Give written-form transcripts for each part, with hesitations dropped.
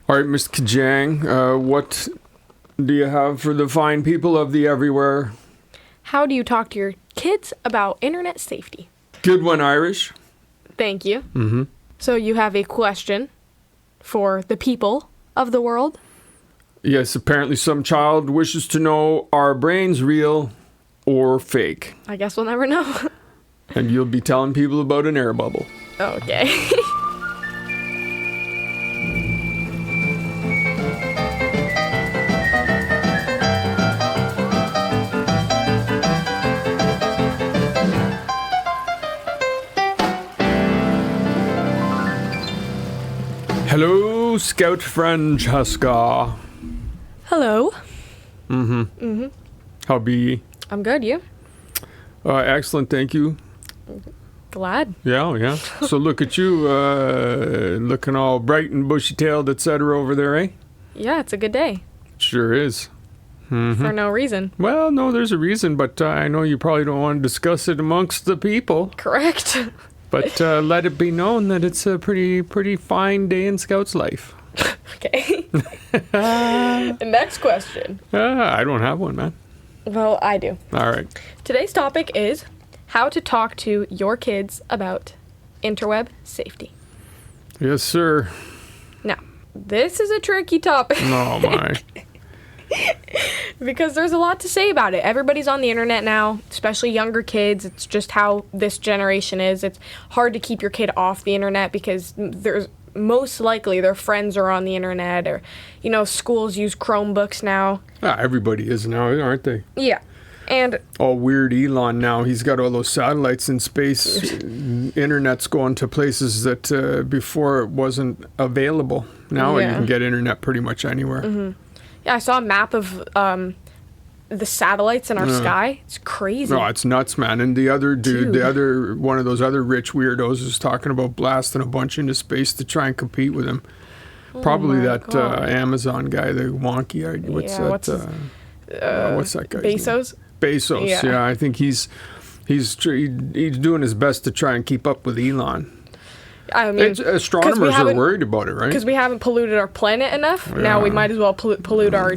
All right, Mr. Kajang, what do you have for the fine people of the everywhere? How do you talk to your kids about internet safety? Good one, Irish. Thank you. Mm-hmm. So you have a question for the people of the world? Yes, apparently some child wishes to know, are brains real or fake? I guess we'll never know. And you'll be telling people about an air bubble. Okay. Hello, Scout Francesca. Hello. How be ye? I'm good, you? Excellent, thank you. Glad. Yeah. So look at you, looking all bright and bushy-tailed, etc. over there, eh? Yeah, it's a good day. Sure is. For no reason. Well, no, there's a reason, but I know you probably don't want to discuss it amongst the people. Correct. But let it be known that it's a pretty fine day in Scout's life. Okay. Next question. I don't have one, man. Well, I do. All right. Today's topic is how to talk to your kids about interweb safety. Yes, sir. Now, this is a tricky topic. Oh, my. Because there's a lot to say about it. Everybody's on the internet now, especially younger kids. It's just how this generation is. It's hard to keep your kid off the internet because there's most likely their friends are on the internet, or, schools use Chromebooks now. Everybody is now, aren't they? Yeah. And all weird Elon now. He's got all those satellites in space. Internet's going to places that before it wasn't available. Now you can get internet pretty much anywhere. Mm-hmm. Yeah, I saw a map of the satellites in our sky. It's crazy. No, it's nuts, man. And the other dude, one of those other rich weirdos is talking about blasting a bunch into space to try and compete with him. Probably that Amazon guy, the wonky. What's that guy's Bezos? name? Bezos, yeah. I think he's doing his best to try and keep up with Elon. I mean, astronomers are worried about it, right? Because we haven't polluted our planet enough. Yeah. Now we might as well pollute our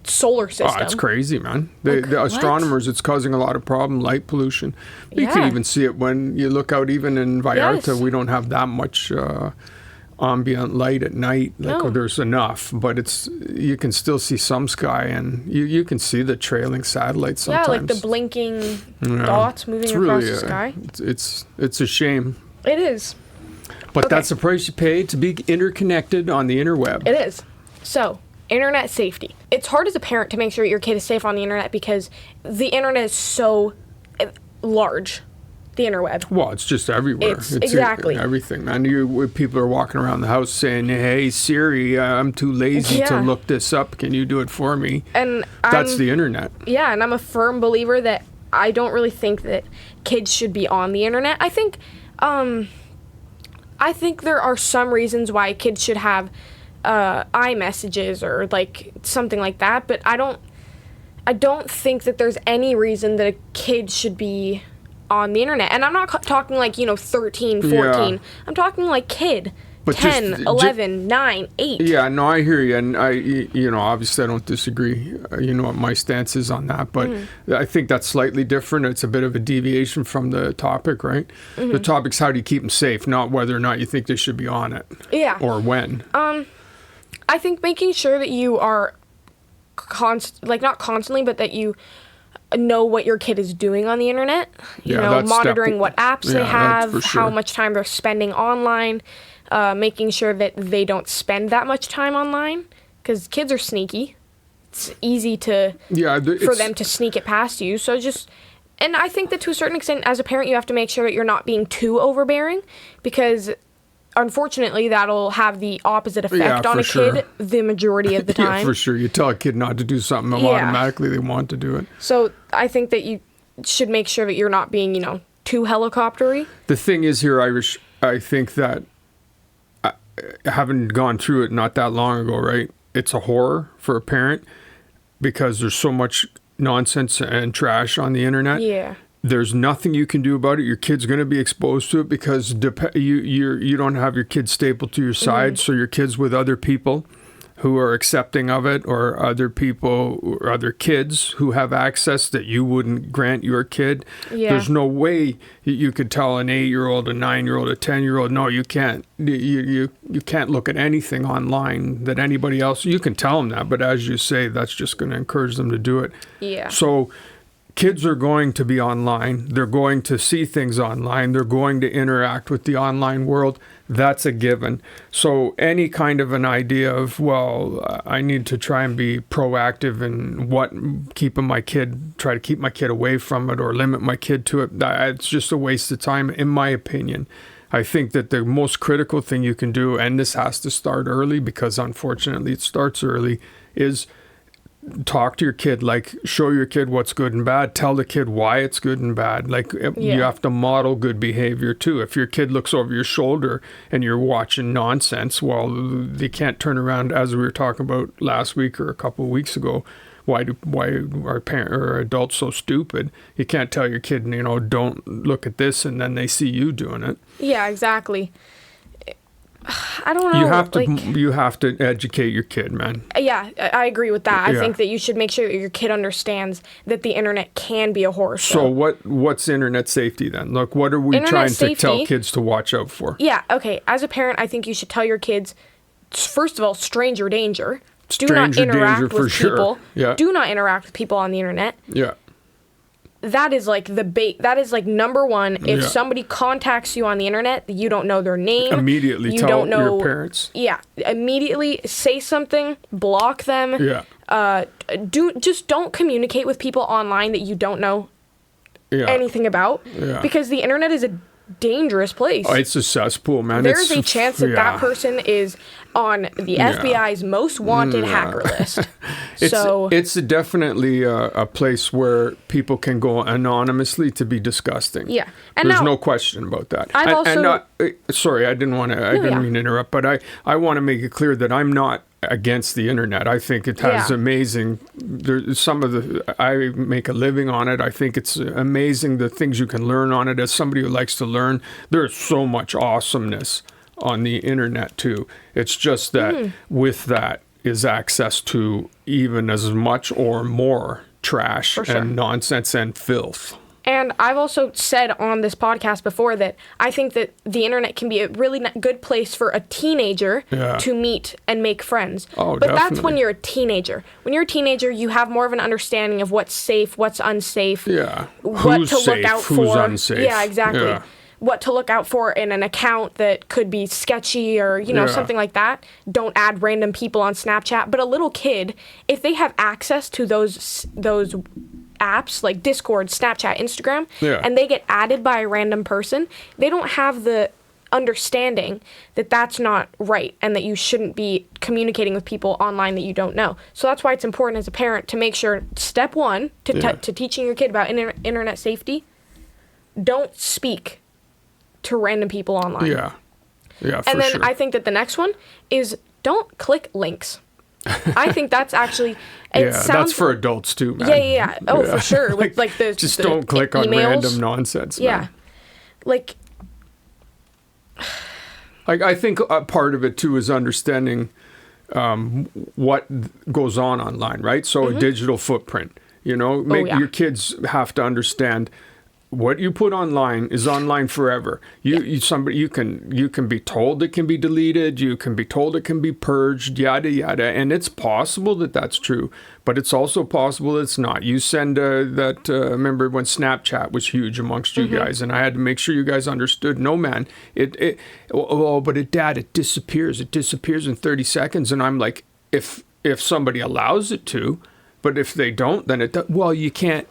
solar system. Oh, it's crazy, man. The astronomers, it's causing a lot of problem, light pollution. You can even see it when you look out, even in Vallarta. Yes. We don't have that much ambient light at night. There's enough, but you can still see some sky, and you can see the trailing satellites sometimes. Yeah, like the blinking dots moving across the sky. It's a shame. It is. But that's the price you pay to be interconnected on the interweb. It is. So, internet safety. It's hard as a parent to make sure your kid is safe on the internet because the internet is so large. The interweb. Well, it's just everywhere. It's exactly. Everything, man. People are walking around the house saying, "Hey, Siri, I'm too lazy to look this up. Can you do it for me?" And that's the internet. Yeah, and I'm a firm believer that I don't really think that kids should be on the internet. I think there are some reasons why kids should have iMessages or something like that, but I don't think that there's any reason that a kid should be on the internet. And I'm not talking 13, 14. Yeah. I'm talking kid. But 10, 11, 9, 8. Yeah, no, I hear you. And obviously I don't disagree. You know what my stance is on that. But I think that's slightly different. It's a bit of a deviation from the topic, right? Mm-hmm. The topic's how do you keep them safe, not whether or not you think they should be on it. Yeah. Or when. I think making sure that you are not constantly, but that you know what your kid is doing on the internet. Monitoring what apps they have, how much time they're spending online. Making sure that they don't spend that much time online, because kids are sneaky. It's easy for them to sneak it past you. So and I think that to a certain extent, as a parent, you have to make sure that you're not being too overbearing, because unfortunately that'll have the opposite effect on a kid the majority of the time. Yeah, for sure. You tell a kid not to do something, automatically they want to do it. So I think that you should make sure that you're not being, too helicoptery. The thing is here, Irish, I think that having gone through it not that long ago, right? It's a horror for a parent because there's so much nonsense and trash on the internet. Yeah. There's nothing you can do about it. Your kid's going to be exposed to it because you don't have your kid stapled to your side, so your kid's with other people. who are accepting of it, or other people or other kids who have access that you wouldn't grant your kid. Yeah. There's no way you could tell an 8-year-old, a 9-year-old, a 10-year-old, no, you can't. You can't look at anything online that anybody else. You can tell them that, but as you say, that's just going to encourage them to do it. Yeah. So kids are going to be online. They're going to see things online. They're going to interact with the online world. That's a given. So any kind of an idea of, well, I need to try and be proactive in try to keep my kid away from it or limit my kid to it, it's just a waste of time, in my opinion. I think that the most critical thing you can do, and this has to start early because unfortunately it starts early, is talk to your kid, like show your kid what's good and bad, tell the kid why it's good and bad. You have to model good behavior too. If your kid looks over your shoulder and you're watching nonsense, well, they can't turn around, as we were talking about last week or a couple of weeks ago. Why are parents or adults so stupid? You can't tell your kid, don't look at this, and then they see you doing it. Yeah, exactly. I don't know. You have to educate your kid, man. Yeah, I agree with that. I think that you should make sure that your kid understands that the internet can be a horror show. So what's internet safety then? Look, what are we trying to tell kids to watch out for? Yeah, okay. As a parent, I think you should tell your kids, first of all, stranger danger. Do not interact with people. Yeah. Do not interact with people on the internet. Yeah. That is like that is like number one. If somebody contacts you on the internet, you don't know their name. Immediately tell your parents. Yeah. Immediately say something, block them. Yeah. Just don't communicate with people online that you don't know anything about. Yeah. Because the internet is a dangerous place. Oh, it's a cesspool, man. There's a chance that person is on the FBI's most wanted hacker list. It's definitely a place where people can go anonymously to be disgusting. Yeah, and there's no question about that. Sorry, I didn't mean to interrupt, but I want to make it clear that I'm not against the internet. I think it has amazing. I make a living on it. I think it's amazing the things you can learn on it. As somebody who likes to learn, there's so much awesomeness on the internet too. It's just that with that is access to even as much or more trash and nonsense and filth. And I've also said on this podcast before that I think that the internet can be a really good place for a teenager to meet and make friends. Oh, but definitely. That's when you're a teenager. When you're a teenager, you have more of an understanding of what's safe, what's unsafe. Yeah. What to look out for. Who's unsafe. Yeah, exactly. Yeah. What to look out for in an account that could be sketchy or, something like that. Don't add random people on Snapchat. But a little kid, if they have access to those apps like Discord, Snapchat, Instagram, and they get added by a random person, they don't have the understanding that that's not right and that you shouldn't be communicating with people online that you don't know. So that's why it's important as a parent to make sure, step one, to teaching your kid about internet safety, don't speak to random people online. Yeah, for and then sure. I think that the next one is don't click links. I think that's actually... that's for adults too, man. Yeah. Oh, for sure. With just don't click on random nonsense, man. Like I think a part of it too is understanding what goes on online, right? So a digital footprint, your kids have to understand what you put online is online forever. You can be told it can be deleted. You can be told it can be purged. Yada yada, and it's possible that that's true, but it's also possible it's not. You send remember when Snapchat was huge amongst you guys, and I had to make sure you guys understood. No, man, but it disappears. It disappears in 30 seconds, and I'm like, if somebody allows it to, but if they don't, then you can't.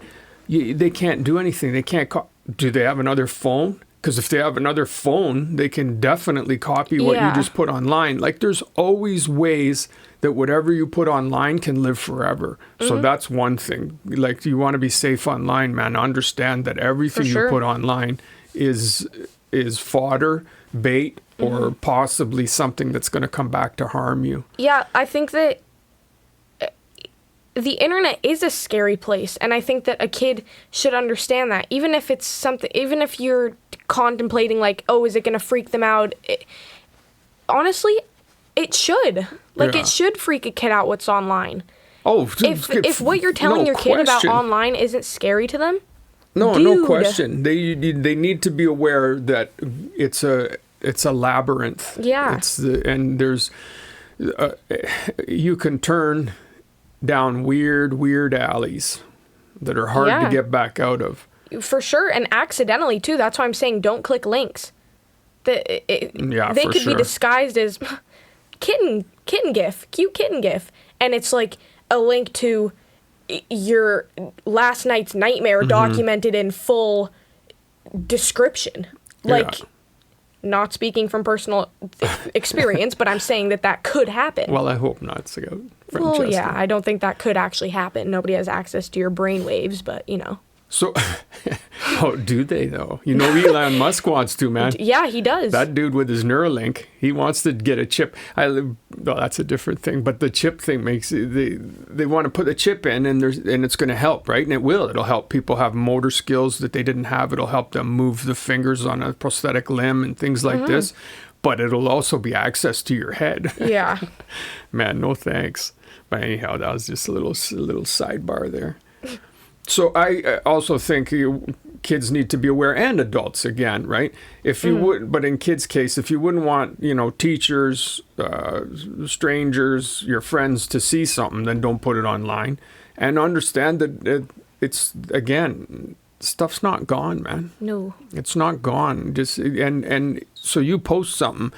They can't do anything. They can't. Do they have another phone? Because if they have another phone, they can definitely copy what you just put online. Like, there's always ways that whatever you put online can live forever. So that's one thing. Like, you want to be safe online, man. Understand that everything you put online is fodder, bait, or possibly something that's going to come back to harm you. Yeah, I think that the internet is a scary place, and I think that a kid should understand that. Even if it's something, even if you're contemplating like, oh, is it going to freak them out? Honestly, It should. Like, it should freak a kid out what's online. Oh, if what you're telling your kid about online isn't scary to them, no question. They need to be aware that it's a labyrinth. Yeah. And there's you can turn down weird alleys that are hard to get back out of. For sure, and accidentally too. That's why I'm saying don't click links. They could be disguised as kitten gif, cute kitten gif, and it's like a link to your last night's nightmare documented in full description. Like, not speaking from personal experience, but I'm saying that could happen. Well, I hope not, Francesca. Well, yeah, I don't think that could actually happen. Nobody has access to your brain waves, but, you know. So, do they, though? You know, Elon Musk wants to, man. Yeah, he does. That dude with his Neuralink, he wants to get a chip. Well, that's a different thing, but the chip thing makes they want to put a chip in, and it's going to help, right? And it will. It'll help people have motor skills that they didn't have. It'll help them move the fingers on a prosthetic limb and things like this. But it'll also be access to your head. Yeah. Man, no thanks. But anyhow, that was just a little sidebar there. So I also think kids need to be aware, and adults again, right? If you would, but in kids' case, if you wouldn't want, teachers, strangers, your friends to see something, then don't put it online, and understand that it's, again, stuff's not gone, man. No, it's not gone. Just and so you post something,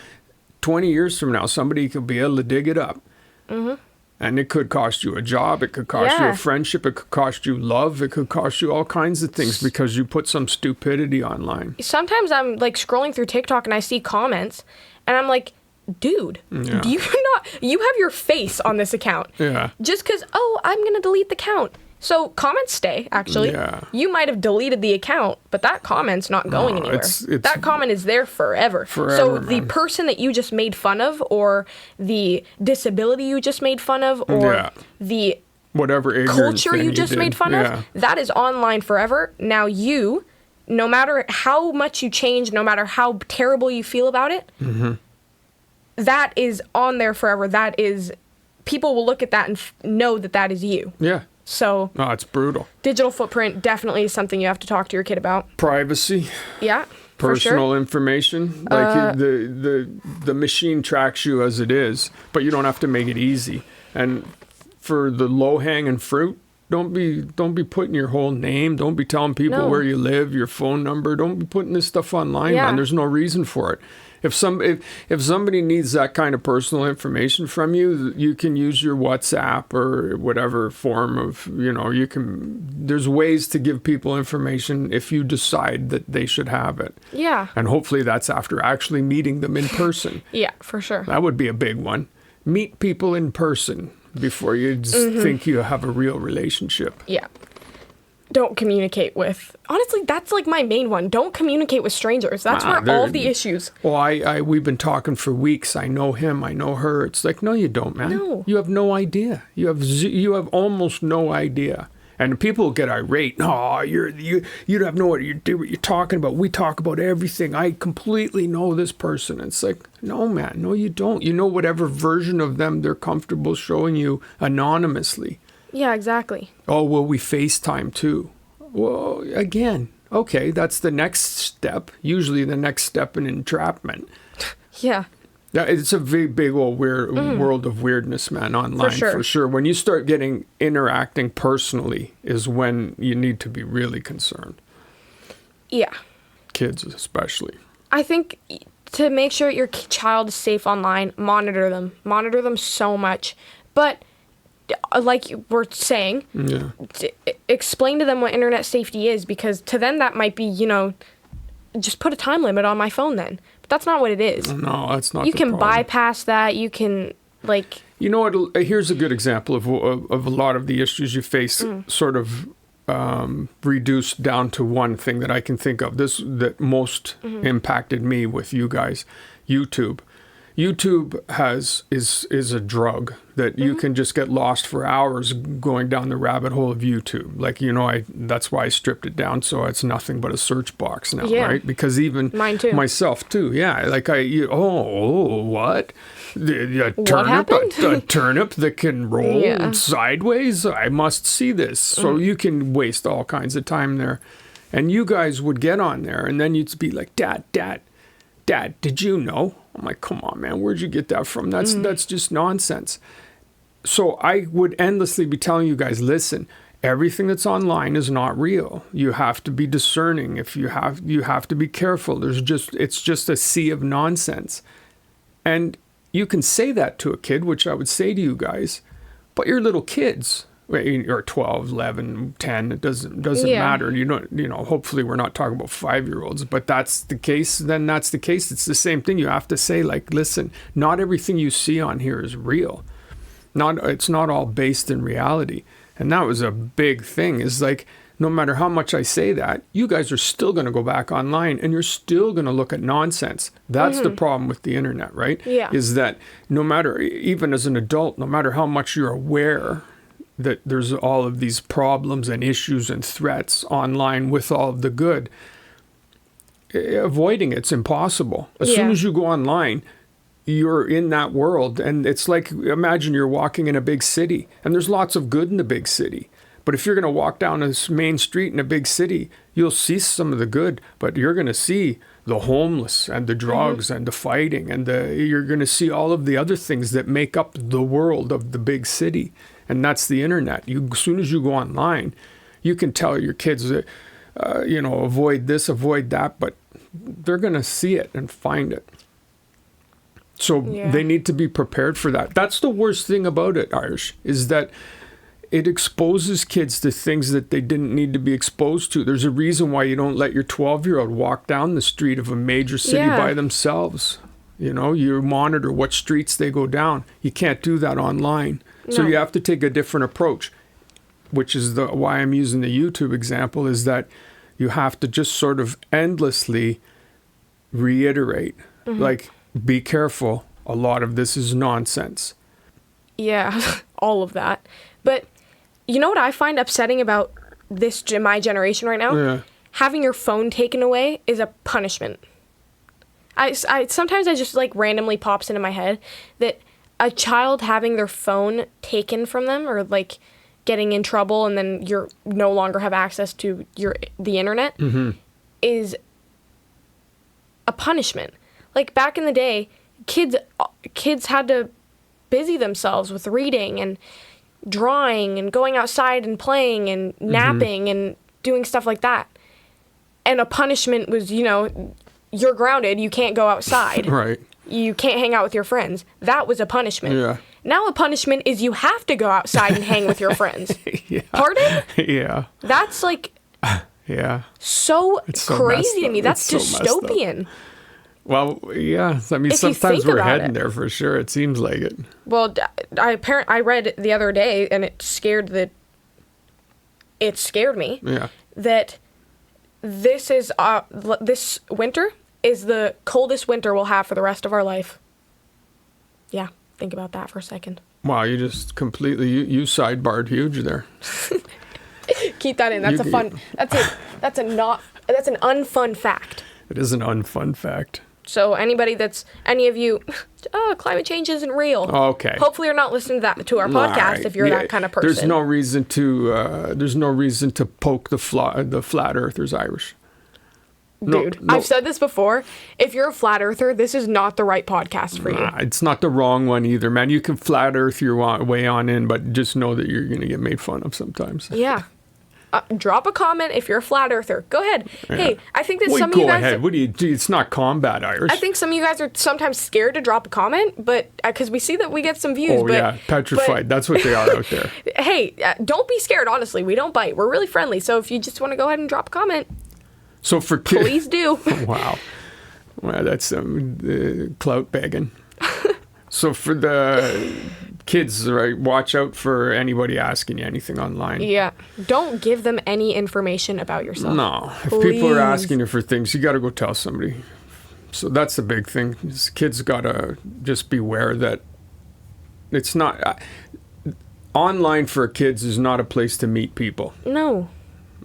20 years from now, somebody could be able to dig it up. And it could cost you a job. It could cost you a friendship. It could cost you love. It could cost you all kinds of things because you put some stupidity online. Sometimes I'm like scrolling through TikTok and I see comments and I'm like, dude, do you have your face on this account? Yeah. Just because, I'm going to delete the account. So comments stay, actually. Yeah. You might have deleted the account, but that comment's not going anywhere. That comment is there forever. So the person that you just made fun of, or the disability you just made fun of, or the whatever culture you just made fun of, that is online forever. Now you, no matter how much you change, no matter how terrible you feel about it, that is on there forever. That is, people will look at that and know that is you. Yeah. So, no, it's brutal. Digital footprint definitely is something you have to talk to your kid about. Privacy. Yeah. Personal information. Like the machine tracks you as it is, but you don't have to make it easy. And for the low hanging fruit, don't be putting your whole name. Don't be telling people where you live, your phone number. Don't be putting this stuff online, man. There's no reason for it. If somebody needs that kind of personal information from you, you can use your WhatsApp or whatever form of, there's ways to give people information if you decide that they should have it. Yeah. And hopefully that's after actually meeting them in person. Yeah, for sure. That would be a big one. Meet people in person before you think you have a real relationship. Yeah. Don't communicate with. Honestly, that's like my main one. Don't communicate with strangers. That's where all the issues. Well, we've been talking for weeks. I know him. I know her. It's like, no, you don't, man. No. You have no idea. You have almost no idea. And people get irate. No, you don't have no idea what you're talking about. We talk about everything. I completely know this person. It's like, no, man. No, you don't. You know whatever version of them they're comfortable showing you anonymously. Yeah, exactly. Oh, well, we FaceTime too. Well, again, okay, that's the next step. Usually the next step in entrapment. Yeah. Yeah, it's a big old world of weirdness, man, online, for sure. When you start interacting personally is when you need to be really concerned. Yeah. Kids especially. I think to make sure your child is safe online, monitor them. Monitor them so much. But like you were saying, explain to them what internet safety is, because to them that might be, just put a time limit on my phone then. But that's not what it is. No, that's not. You can bypass that. You can, like... You know what? Here's a good example of a lot of the issues you face sort of reduced down to one thing that I can think of. That most impacted me with you guys, YouTube. YouTube is a drug that you can just get lost for hours going down the rabbit hole of YouTube. Like, that's why I stripped it down so it's nothing but a search box now, right? Because even mine too. Myself too, yeah. Like what? What happened? A turnip that can roll sideways? I must see this. So you can waste all kinds of time there. And you guys would get on there and then you'd be like, Dad, did you know? I'm like, come on, man, where'd you get that from? That's just nonsense. So I would endlessly be telling you guys, listen, everything that's online is not real. You have to be discerning. You have to be careful. It's just a sea of nonsense. And you can say that to a kid, which I would say to you guys, but you're little kids. Or 12, 11, 10, it doesn't matter. Hopefully we're not talking about 5-year-olds, but that's the case, then that's the case. It's the same thing. You have to say, like, listen, not everything you see on here is real. It's not all based in reality. And that was a big thing, is like, no matter how much I say that, you guys are still going to go back online and you're still going to look at nonsense. That's the problem with the internet, right? Yeah. Is that no matter, even as an adult, no matter how much you're aware that there's all of these problems and issues and threats online with all of the good, avoiding it's impossible. As soon as you go online, you're in that world. And it's like, imagine you're walking in a big city and there's lots of good in the big city. But if you're going to walk down this main street in a big city, you'll see some of the good, but you're going to see the homeless and the drugs and the fighting and you're going to see all of the other things that make up the world of the big city. And that's the internet. As soon as you go online, you can tell your kids, avoid this, avoid that, but they're going to see it and find it. So they need to be prepared for that. That's the worst thing about it, Irish, is that it exposes kids to things that they didn't need to be exposed to. There's a reason why you don't let your 12-year-old walk down the street of a major city by themselves. You monitor what streets they go down. You can't do that online. So you have to take a different approach, which is why I'm using the YouTube example, is that you have to just sort of endlessly reiterate, like, be careful. A lot of this is nonsense. Yeah, all of that. But you know what I find upsetting about my generation right now? Yeah. Having your phone taken away is a punishment. I sometimes I just, like, randomly pops into my head that a child having their phone taken from them, or like getting in trouble and then you're no longer have access to the internet, is a punishment. Like, back in the day, kids had to busy themselves with reading and drawing and going outside and playing and napping and doing stuff like that. And a punishment was, you're grounded, you can't go outside. Right. You can't hang out with your friends. That was a punishment. Yeah. Now a punishment is you have to go outside and hang with your friends. Yeah. Pardon? Yeah. That's like so crazy to me. That's dystopian. Well, yeah. I mean, sometimes we're heading there for sure. It seems like it. Well, I read the other day, and it scared me. Yeah. That this winter is the coldest winter we'll have for the rest of our life. Yeah, think about that for a second. Wow, you just completely you sidebarred huge there. Keep that in. That's that's an unfun fact. It is an unfun fact. So any of you, climate change isn't real. Okay. Hopefully you're not listening to our podcast right. If you're that kind of person. There's no reason to poke the flat earthers, Irish. Dude, no. I've said this before. If you're a flat earther, this is not the right podcast for you. It's not the wrong one either, man. You can flat earth your way on in, but just know that you're going to get made fun of sometimes. Yeah. Drop a comment if you're a flat earther. Go ahead. Yeah. Hey, I think that some of you guys... Go ahead. What do you do? It's not combat, Irish. I think some of you guys are sometimes scared to drop a comment, but because we see that we get some views. Oh, yeah. Petrified. That's what they are out there. Hey, don't be scared, honestly. We don't bite. We're really friendly. So if you just want to go ahead and drop a comment... So for kids, please do. Wow, well, that's some clout begging. So for the kids, right? Watch out for anybody asking you anything online. Yeah, don't give them any information about yourself. No, if people are asking you for things, you got to go tell somebody. So that's the big thing. Kids got to just beware that it's not... online for kids is not a place to meet people. No.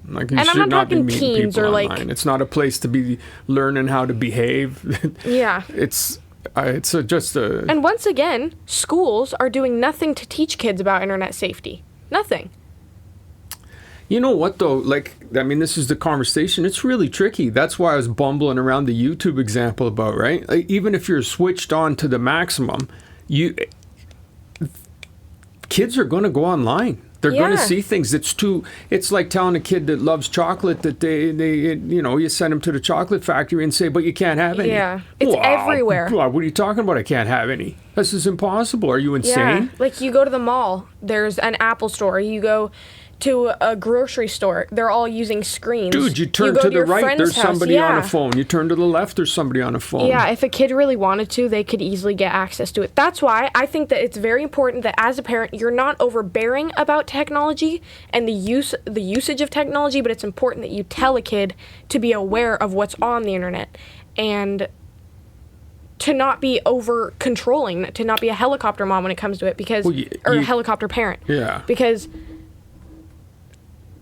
Like, you should not be meeting people online. It's not a place to be learning how to behave. Yeah. It's just a... And once again, schools are doing nothing to teach kids about internet safety. Nothing. You know what, though? Like, I mean, this is the conversation. It's really tricky. That's why I was bumbling around the YouTube example about, right? Like, even if you're switched on to the maximum, kids are going to go online. They're going to see things. It's like telling a kid that loves chocolate that you send them to the chocolate factory and say, but you can't have any. Yeah. It's everywhere. What are you talking about? I can't have any. This is impossible. Are you insane? Yeah. Like, you go to the mall, there's an Apple store. You go to a grocery store, they're all using screens. Dude, you turn to the right, there's somebody on a phone. You turn to the left, there's somebody on a phone. Yeah, if a kid really wanted to, they could easily get access to it. That's why I think that it's very important that as a parent, you're not overbearing about technology and the usage of technology, but it's important that you tell a kid to be aware of what's on the internet and to not be over controlling, to not be a helicopter mom when it comes to it, because or a helicopter parent. Yeah. Because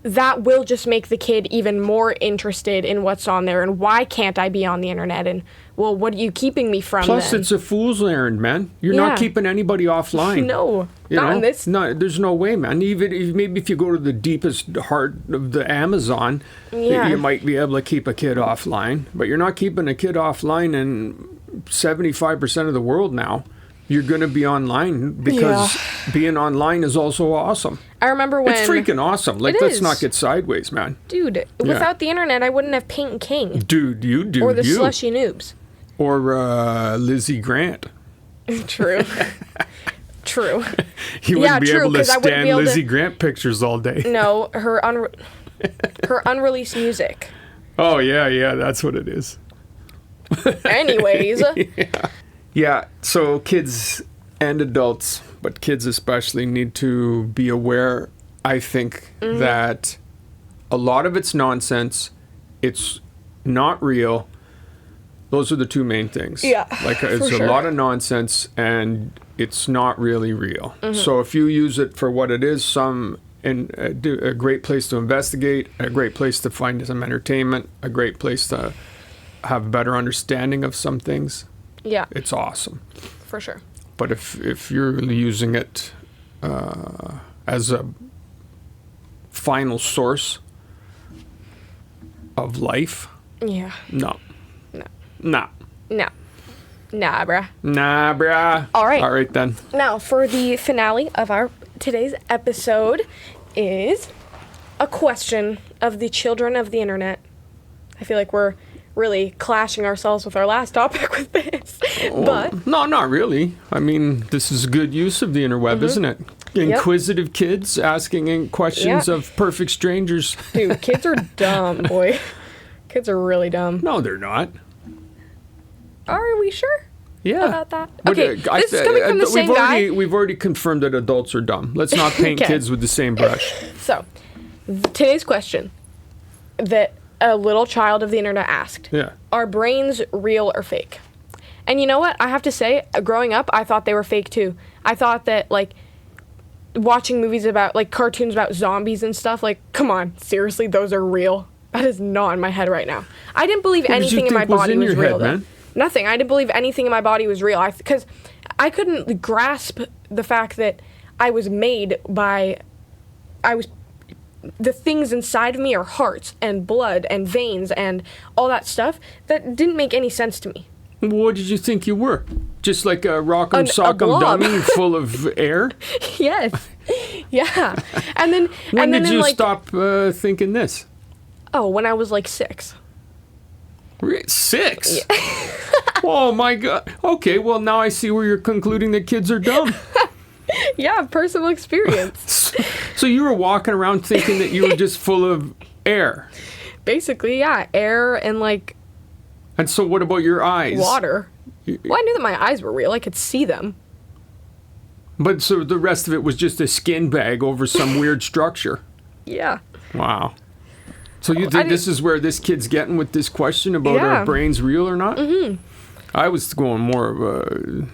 that will just make the kid even more interested in what's on there and why can't I be on the internet and, well, what are you keeping me from? Plus, then? It's a fool's errand, man. You're not keeping anybody offline. No, not in this. No, there's no way, man. Even if you go to the deepest heart of the Amazon, you might be able to keep a kid offline, but you're not keeping a kid offline in 75% of the world now. You're going to be online because being online is also awesome. I remember when... It's freaking awesome. Like, let's not get sideways, man. Dude, without the internet, I wouldn't have Paint King. Dude, Or the Slushy Noobs. Or Lizzie Grant. True. True. You wouldn't be able to stand Lizzie Grant pictures all day. No, her unreleased music. Oh, yeah, that's what it is. Anyways... Yeah, so kids and adults, but kids especially, need to be aware, I think, that a lot of it's nonsense. It's not real. Those are the two main things. Yeah, like, it's a lot of nonsense, and it's not really real. So if you use it for what it is, a great place to investigate, a great place to find some entertainment, a great place to have a better understanding of some things. Yeah. It's awesome. For sure. But if you're using it as a final source of life... Yeah. No. Nah, bruh. Nah, bruh. All right, then. Now, for the finale of our today's episode is a question of the children of the internet. I feel like we're really clashing ourselves with our last topic with this. But no, not really. I mean, this is good use of the interweb, isn't it? Inquisitive kids asking questions of perfect strangers. Dude, kids are dumb, boy. Kids are really dumb. No, they're not. Are we sure? Yeah. About that? Okay, this is coming from the same guy. We've already confirmed that adults are dumb. Let's not paint kids with the same brush. So, today's question that a little child of the internet asked. Yeah. Are brains real or fake? And you know what? I have to say, growing up, I thought they were fake too. I thought that, like, watching movies about, like, cartoons about zombies and stuff, like, come on, seriously, those are real? That is not in my head right now. I didn't believe anything in my body was real. Man? Nothing. I didn't believe anything in my body was real. Because I couldn't grasp the fact that I was made by... The things inside of me are hearts and blood and veins and all that stuff that didn't make any sense to me. What did you think you were? Just like a rock'em sock'em dummy full of air? Yes. Yeah. And then when did you stop thinking this? Oh, when I was like 6. 6? Yeah. Oh my God. Okay, well now I see where you're concluding that kids are dumb. Yeah, personal experience. So you were walking around thinking that you were just full of air? Basically, yeah. Air and, like... And so what about your eyes? Water. Well, I knew that my eyes were real. I could see them. But so the rest of it was just a skin bag over some weird structure? Yeah. Wow. So you think this is where this kid's getting with this question about are brains real or not? Mm-hmm. I was going more of a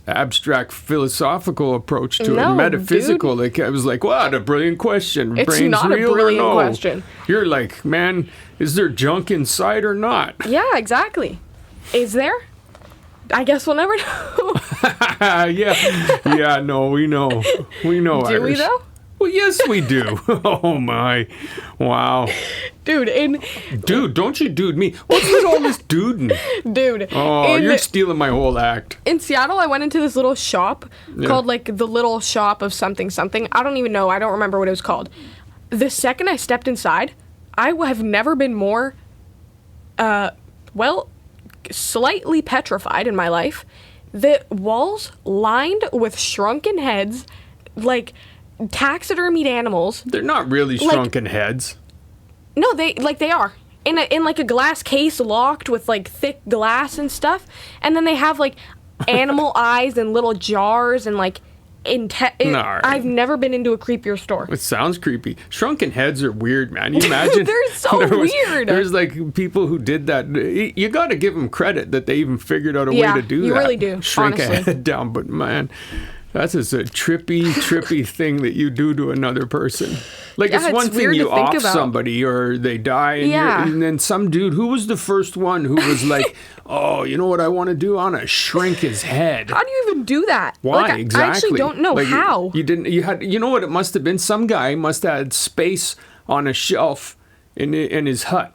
abstract philosophical approach to it, metaphysical. Dude. Like I was like, what a brilliant question. It's Brain's not real a brilliant or no? question. You're like, man, is there junk inside or not? Yeah, exactly. Is there? I guess we'll never know. Yeah, no, we know. Do Irish. we though? Well, yes, we do. Oh, my. Wow. Dude, don't you dude me. What's with all this duding? Dude. Oh, you're stealing my whole act. In Seattle, I went into this little shop called, like, the Little Shop of something. I don't even know. I don't remember what it was called. The second I stepped inside, I have never been more, slightly petrified in my life. The walls lined with shrunken heads, like taxidermied animals. They're not really shrunken heads. No, they are in like a glass case, locked with like thick glass and stuff. And then they have like animal eyes and little jars and like I've never been into a creepier store. It sounds creepy. Shrunken heads are weird, man. You imagine? They're so weird. There's like people who did that. You got to give them credit that they even figured out a way to do that. You really do. Shrink honestly. a head down, but man. That's just a trippy thing that you do to another person. Like, it's one thing you off somebody or they die, and then some dude, who was the first one who was like, oh, you know what I want to do? I want to shrink his head. How do you even do that? Why? Like, exactly. I actually don't know how. You know what it must have been? Some guy must have had space on a shelf in his hut.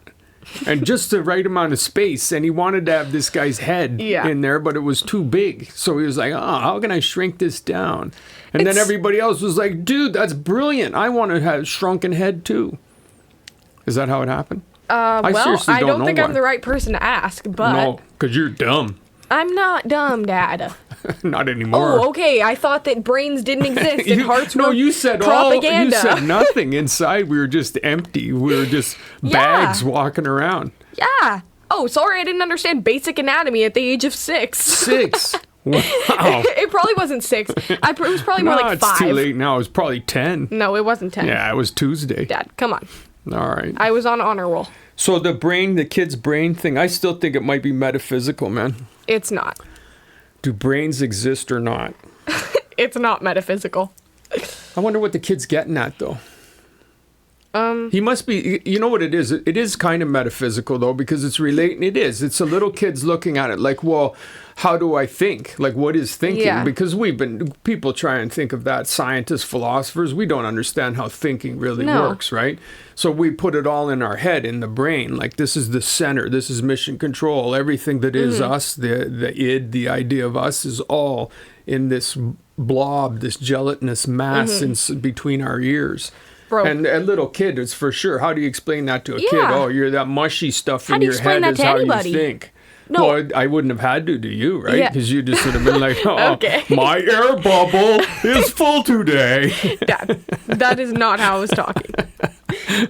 And just the right amount of space, and he wanted to have this guy's head in there, but it was too big. So he was like, how can I shrink this down? And then everybody else was like, dude, that's brilliant. I want to have shrunken head too. Is that how it happened? I don't think I'm the right person to ask, but... No, because you're dumb. I'm not dumb, Dad. Not anymore. Oh, okay. I thought that brains didn't exist and hearts were you said propaganda. You said nothing. Inside, we were just empty. We were just bags walking around. Yeah. Oh, sorry, I didn't understand basic anatomy at the age of 6. 6? Wow. It probably wasn't 6. It was probably more like 5. It's too late now. It was probably 10. No, it wasn't 10. Yeah, it was Tuesday. Dad, come on. All right. I was on honor roll. So the kid's brain thing, I still think it might be metaphysical, man. It's not. Do brains exist or not? It's not metaphysical. I wonder what the kid's getting at, though. He must be, you know what it is? It is kind of metaphysical, though, because it's relating. It is. It's a little kid's looking at it like, well, how do I think? Like, what is thinking? Yeah. Because people try and think of that. Scientists, philosophers, we don't understand how thinking really works, right? So we put it all in our head, in the brain. Like, this is the center. This is mission control. Everything that is us, the id, the idea of us is all in this blob, this gelatinous mass between our ears. Bro. And a little kid is for sure. How do you explain that to a kid? Oh, you're that mushy stuff in your head is how you think. No. Well, I wouldn't have had to, do you, right? Because you just would have been like, my air bubble is full today. Dad, that is not how I was talking.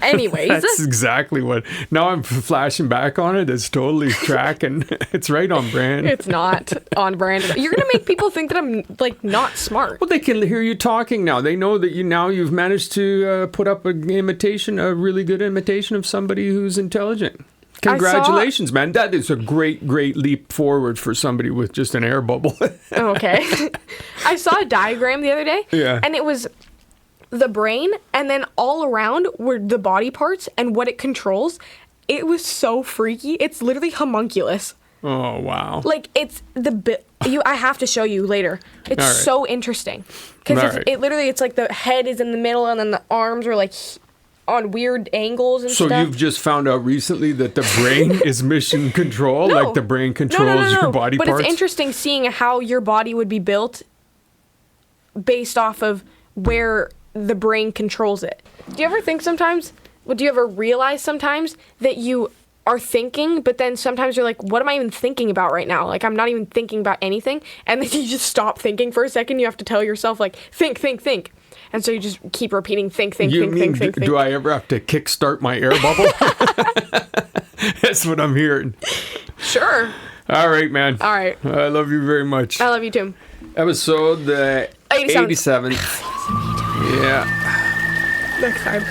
Anyways. That's exactly what. Now I'm flashing back on it. It's totally tracking. It's right on brand. It's not on brand. You're going to make people think that I'm, like, not smart. Well, they can hear you talking now. They know that you've managed to put up a really good imitation of somebody who's intelligent. Congratulations, man. That is a great leap forward for somebody with just an air bubble. Okay. I saw a diagram the other day. Yeah. And it was the brain, and then all around were the body parts and what it controls. It was so freaky. It's literally homunculus. Oh, wow. Like, it's I have to show you later. It's so interesting. Because it's like the head is in the middle, and then the arms are like on weird angles and stuff. So you've just found out recently that the brain is mission control? No. Like the brain controls your body parts? But it's interesting seeing how your body would be built based off of where the brain controls it. Do you ever think sometimes, do you ever realize sometimes that you are thinking, but then sometimes you're like, what am I even thinking about right now? Like, I'm not even thinking about anything. And then you just stop thinking for a second. You have to tell yourself, like, think. And so you just keep repeating, think. Do I ever have to kickstart my air bubble? That's what I'm hearing. Sure. All right, man. All right. I love you very much. I love you too. Episode 87. Yeah. Next time.